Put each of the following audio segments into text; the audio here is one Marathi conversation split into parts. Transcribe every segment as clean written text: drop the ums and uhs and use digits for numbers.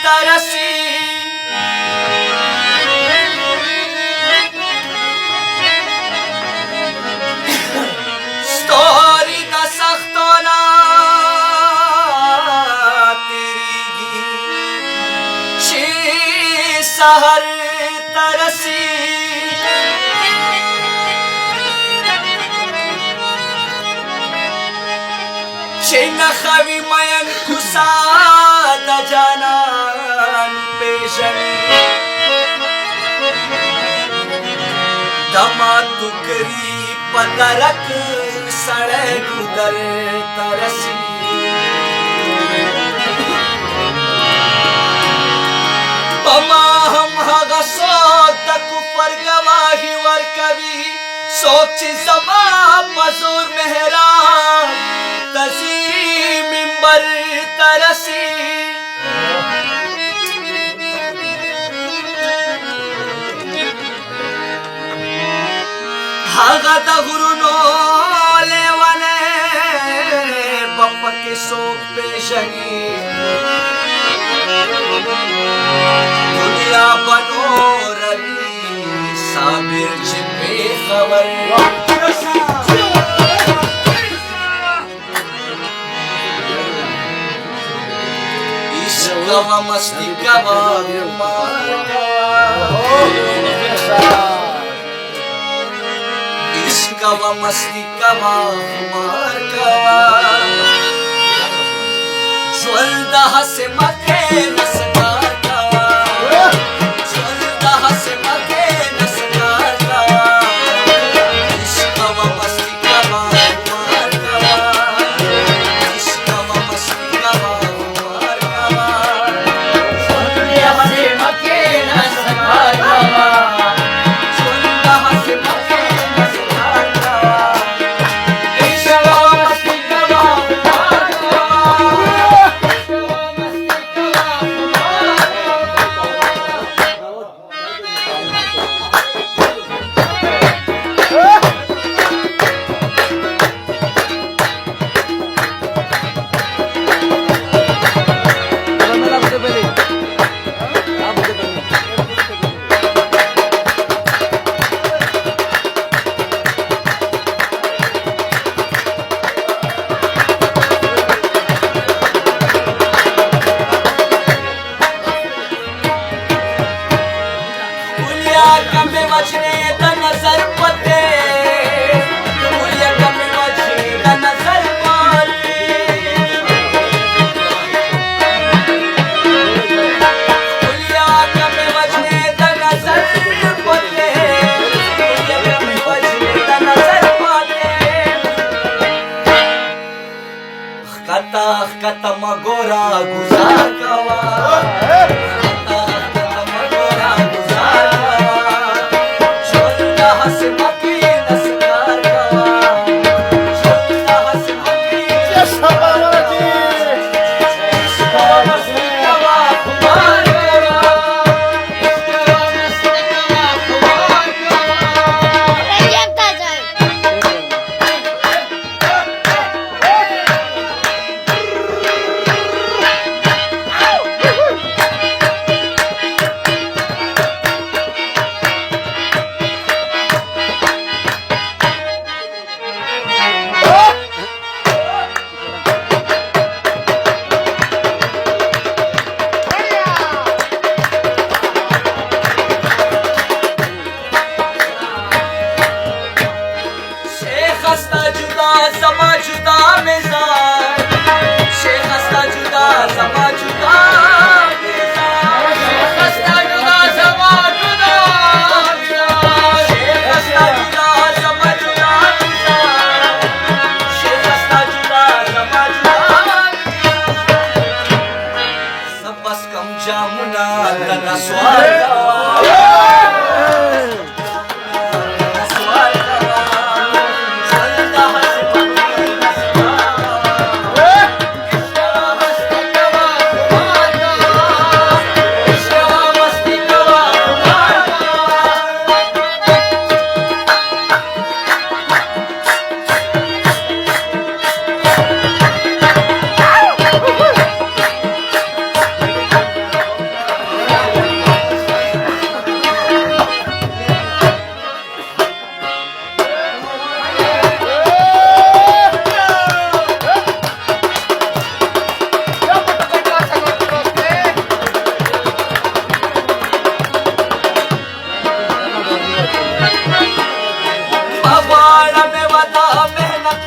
तरसी स्टोरी दा सख्तोना तेरी शी सहर तरसी शेना खवी मयन खुसा दा जानान पेशनी दमा तुकरी पदरक सड़े गुदर तरसी पमा हम हगसो तक पर गवाही वर कवि सोच जमा मजूर मेहरा तसी मिंबर तरसी हागा दगुरुनो लेवने बप्प के सोख पेशनी दुनिया बनो रवि साबिर छिपे खबर गवा मस्ती गवा गवा मस्ती गवा कुमार गवा ज्वलदा से मके नसकार गवा ज्वलदा से मके नसकार गवा गवा मस्ती गवा कुमार गवा गवा मस्ती गवा कता मगोरा गुजार गवा कता मगोरा गुजार गवा छोटा हंस मकी नसकार गवा छोटा हंस मकी जसबाजी मस्ती गवा कुमार गवा मस्ती गवा कुमार गवा एकता जाए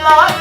लाग